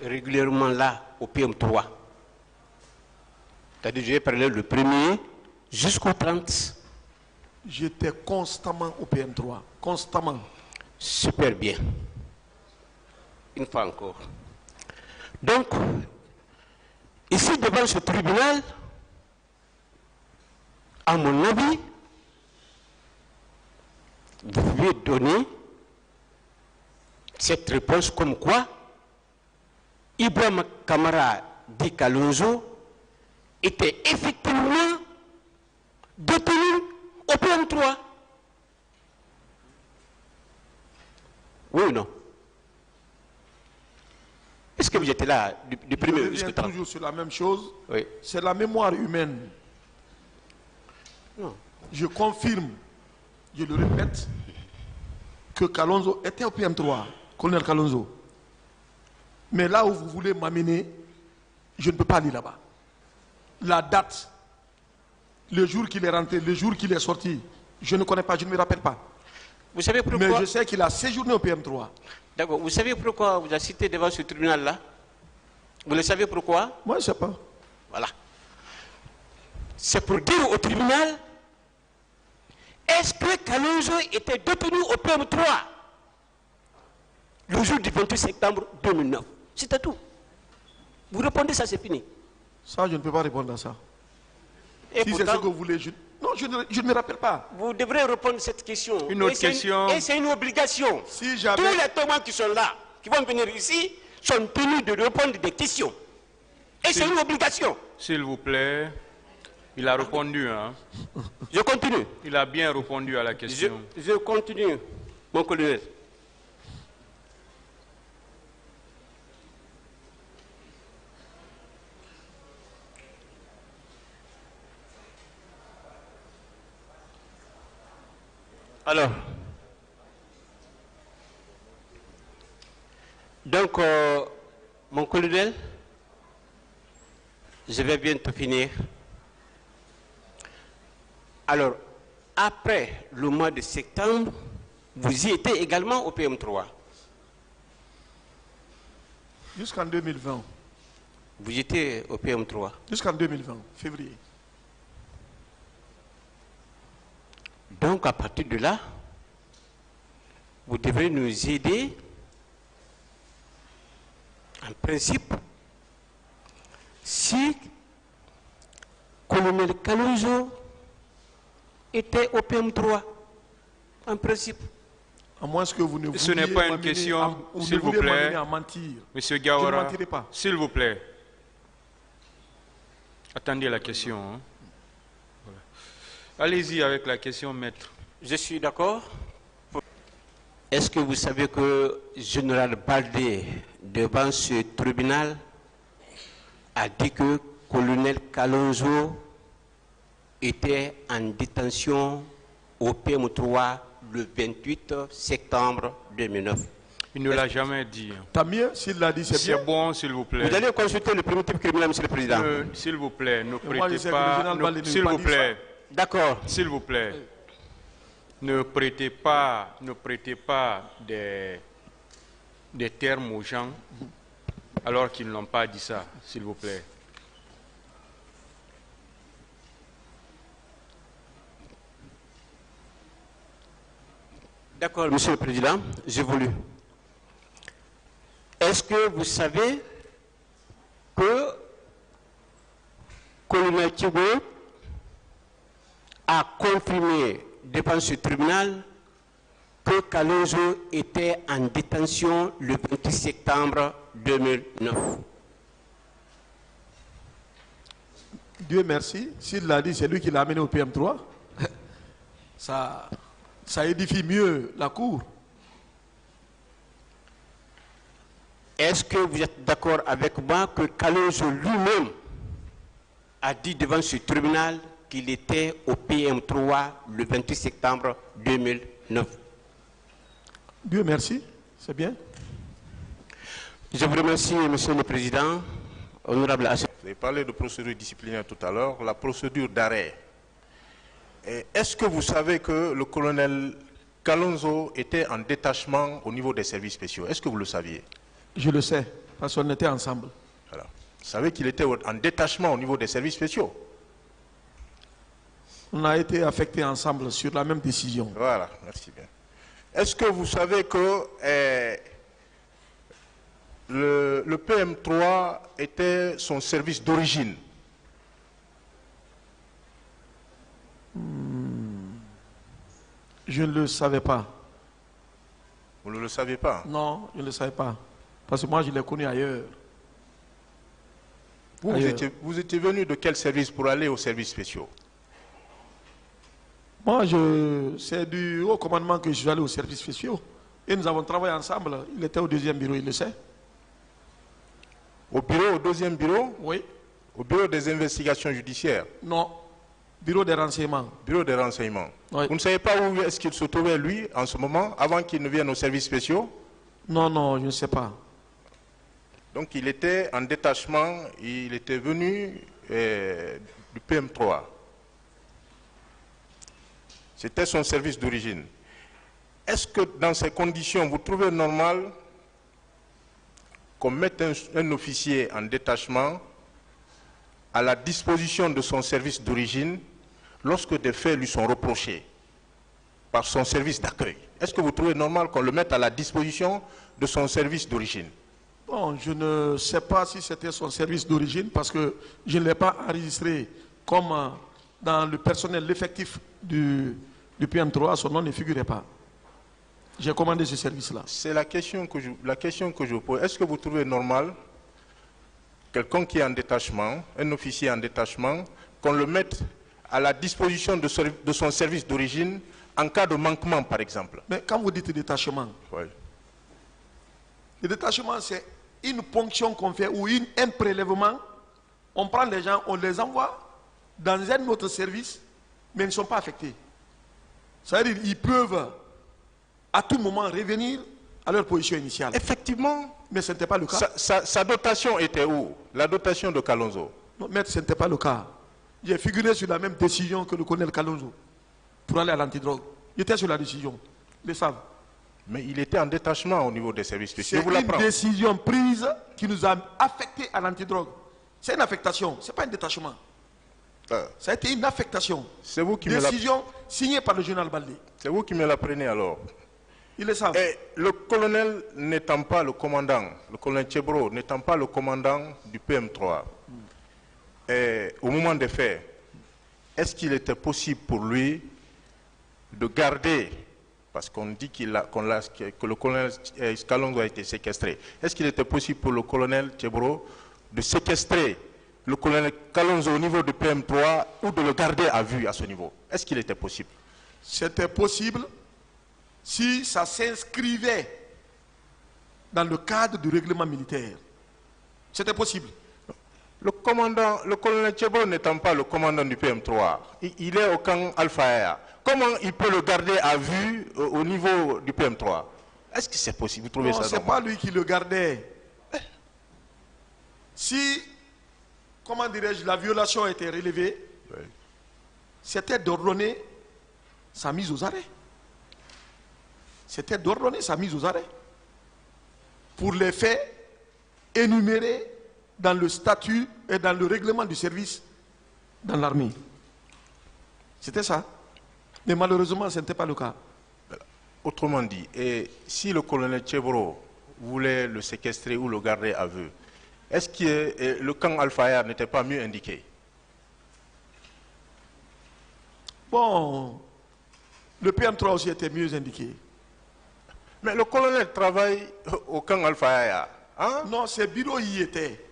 régulièrement là au PM3. C'est-à-dire, j'ai parlé le 1er jusqu'au 30. J'étais constamment au PM3. Constamment. Super bien. Une fois encore. Donc, ici devant ce tribunal, à mon avis, vous pouvez donner cette réponse comme quoi Ibrahim Kamara Di Kalonzo était effectivement détenu au PM3. Oui ou non? Est-ce que vous étiez là du premier jusqu'au 30? Toujours sur la même chose. Oui. C'est la mémoire humaine. Non. Je confirme, je le répète, que Kalonzo était au PM3, colonel Kalonzo. Mais là où vous voulez m'amener, je ne peux pas aller là-bas. La date, le jour qu'il est rentré, le jour qu'il est sorti, je ne connais pas, je ne me rappelle pas. Vous savez pourquoi? Mais je sais qu'il a séjourné au PM3. D'accord. Vous savez pourquoi vous avez cité devant ce tribunal-là? Vous le savez pourquoi? Moi, je ne sais pas. Voilà. C'est pour dire au tribunal, est-ce que Kalonzo était détenu au PM3 le jour du 28 septembre 2009? C'était tout. Vous répondez, ça c'est fini. Ça, je ne peux pas répondre à ça. Et si c'est ce que vous voulez, non, je ne me rappelle pas. Vous devrez répondre à cette question. Une autre question. Et c'est une obligation. Si jamais... Tous les témoins qui sont là, qui vont venir ici, sont tenus de répondre des questions. Et c'est une obligation. S'il vous plaît. Il a répondu, hein? Je continue. Il a bien répondu à la question. Je continue, mon colonel. Alors, donc, mon colonel, je vais bientôt finir. Alors, après le mois de septembre, vous y étiez également au PM3. Jusqu'en 2020. Vous y étiez au PM3. Jusqu'en 2020, février. Donc, à partir de là, vous devrez nous aider, en principe, si colonel Kalonzo était au PM3, en principe. À moins que vous ne vouliez... Ce n'est pas une question, s'il vous plaît. Monsieur Gawara, s'il vous plaît. Attendez la question. Hein. Voilà. Allez-y avec la question, maître. Je suis d'accord. Est-ce que vous savez que Général Baldé, devant ce tribunal, a dit que colonel Kalonzo était en détention au PM3 le 28 septembre 2009. Il ne l'a jamais dit. Tant mieux, s'il l'a dit, c'est bien. C'est bon, s'il vous plaît. Vous allez consulter le primitif criminel, monsieur le président. S'il vous plaît, ne prêtez pas... S'il vous plaît. D'accord. S'il vous plaît. Ne prêtez pas des termes aux gens alors qu'ils n'ont pas dit ça, s'il vous plaît. D'accord, monsieur le président, j'ai voulu. Est-ce que vous savez que colonel Thibault a confirmé devant ce tribunal que Kalonzo était en détention le 28 septembre 2009? Dieu merci, s'il l'a dit, c'est lui qui l'a amené au PM3. Ça édifie mieux la cour. Est-ce que vous êtes d'accord avec moi que Kalonzo lui-même a dit devant ce tribunal qu'il était au PM3 le 28 septembre 2009? Dieu merci, c'est bien. Je vous remercie, monsieur le président. Honorable Assé. Vous avez parlé de procédure disciplinaire tout à l'heure, la procédure d'arrêt. Est-ce que vous savez que le colonel Kalonzo était en détachement au niveau des services spéciaux? Est-ce que vous le saviez? Je le sais, Parce qu'on était ensemble. Voilà. Vous savez qu'il était en détachement au niveau des services spéciaux. On a été affectés ensemble sur la même décision. Voilà, merci bien. Est-ce que vous savez que le PM3 était son service d'origine? Je ne le savais pas. Vous ne le savez pas? Non, je ne le savais pas. Parce que moi, je l'ai connu ailleurs. Vous étiez venu de quel service pour aller aux services spéciaux? Moi, c'est du haut commandement que je suis allé aux services spéciaux. Et nous avons travaillé ensemble. Il était au deuxième bureau, il le sait. Au bureau, au deuxième bureau? Oui. Au bureau des investigations judiciaires? Non. Bureau des renseignements. Bureau des renseignements. Oui. Vous ne savez pas où est-ce qu'il se trouvait, lui, en ce moment, avant qu'il ne vienne aux services spéciaux? Non, non, je ne sais pas. Donc il était en détachement, il était venu du PM3. C'était son service d'origine. Est-ce que dans ces conditions, vous trouvez normal qu'on mette un officier en détachement à la disposition de son service d'origine lorsque des faits lui sont reprochés par son service d'accueil? Est-ce que vous trouvez normal qu'on le mette à la disposition de son service d'origine? Bon, je ne sais pas si c'était son service d'origine parce que je ne l'ai pas enregistré comme dans le personnel, l'effectif du PM3, son nom ne figurait pas. J'ai commandé ce service-là. C'est la question que je vous pose. Est-ce que vous trouvez normal, quelqu'un qui est en détachement, un officier en détachement, qu'on le mette à la disposition de son service d'origine en cas de manquement, par exemple? Mais quand vous dites détachement, Oui. le détachement, c'est une ponction qu'on fait ou un prélèvement. On prend les gens, on les envoie dans un autre service, mais ils ne sont pas affectés. Ça veut dire qu'ils peuvent à tout moment revenir à leur position initiale. Effectivement. Mais ce n'était pas le cas. Sa dotation était où? La dotation de Kalonzo? Non, maître, ce n'était pas le cas. J'ai figuré sur la même décision que le colonel Kalonzo pour aller à l'antidrogue. Il était sur la décision. Ils le savent. Mais il était en détachement au niveau des services spéciaux. C'est une décision prise qui nous a affectés à l'antidrogue. C'est une affectation, ce n'est pas un détachement. Ça a été une affectation. C'est vous qui décision signée par le général Baldé. C'est vous qui me l'apprenez alors. Ils le savent. Et le colonel n'étant pas le commandant, le colonel Tchebro n'étant pas le commandant du PM3, au moment des faits, est-ce qu'il était possible pour lui de garder, parce qu'on dit que le colonel Kalonzo a été séquestré, est-ce qu'il était possible pour le colonel Tchebro de séquestrer le colonel Kalonzo au niveau du PM3 ou de le garder à vue à ce niveau? Est-ce qu'il était possible? C'était possible si ça s'inscrivait dans le cadre du règlement militaire. C'était possible. Le colonel Tchebro n'étant pas le commandant du PM3, il est au camp Alpha. Comment il peut le garder à vue au niveau du PM3? Est-ce que c'est possible? Vous trouvez ça normal? Non, ce n'est pas lui qui le gardait. Si, comment dirais-je, la violation a été relevée, oui, c'était d'ordonner sa mise aux arrêts. C'était d'ordonner sa mise aux arrêts pour les faits énumérés dans le statut et dans le règlement du service dans l'armée. C'était ça. Mais malheureusement, ce n'était pas le cas. Autrement dit, et si le colonel Tchebro voulait le séquestrer ou le garder à vue, est-ce que le camp Alpha n'était pas mieux indiqué? Bon, le PM3 aussi était mieux indiqué. Mais le colonel travaille au camp Alpha. Hein? Non, ses bureaux y étaient.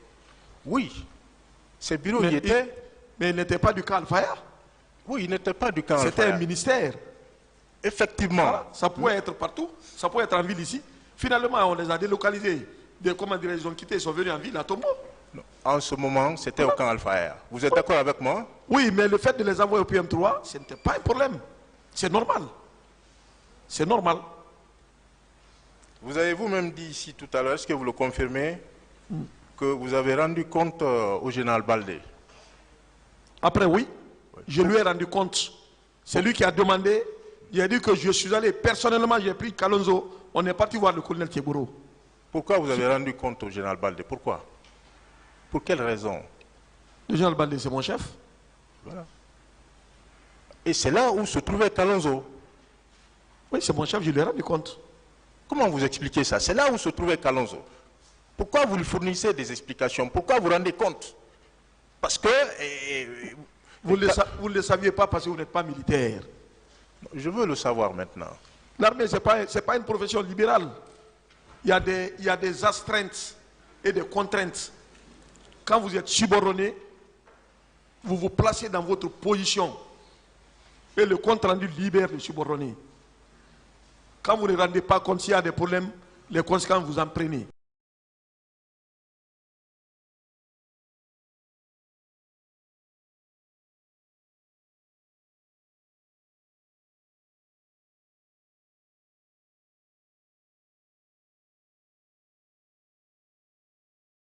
Oui, ses bureaux y étaient. Mais il n'était pas du camp Alpha. Oui, il n'était pas du camp Alpha. C'était un ministère. Effectivement. Voilà, ça pouvait être partout. Ça pouvait être en ville ici. Finalement, on les a délocalisés. Comment dire, ils ont quitté, ils sont venus en ville à Tombo. Non. En ce moment, c'était au camp Alpha. Vous êtes d'accord avec moi? Oui, mais le fait de les envoyer au PM3, ce n'était pas un problème. C'est normal. C'est normal. Vous avez vous-même dit ici tout à l'heure, est-ce que vous le confirmez, que vous avez rendu compte au général Baldé? Après, oui. Je lui ai rendu compte. C'est lui qui a demandé. Il a dit que je suis allé, personnellement, j'ai pris Kalonzo. On est parti voir le colonel Tchebro. Pourquoi vous avez rendu compte au général Baldé? Pourquoi? Pour quelle raison? Le général Baldé, c'est mon chef. Voilà. Et c'est là où se trouvait Kalonzo. Oui, c'est mon chef, je lui ai rendu compte. Comment vous expliquez ça? C'est là où se trouvait Kalonzo. Pourquoi vous lui fournissez des explications? Pourquoi vous rendez compte? Parce que... vous ne le saviez pas parce que vous n'êtes pas militaire. Je veux le savoir maintenant. L'armée, ce n'est pas une profession libérale. Il y a des astreintes et des contraintes. Quand vous êtes subordonné, vous vous placez dans votre position. Et le compte rendu libère le subordonné. Quand vous ne rendez pas compte s'il y a des problèmes, les conséquences vous en prenez.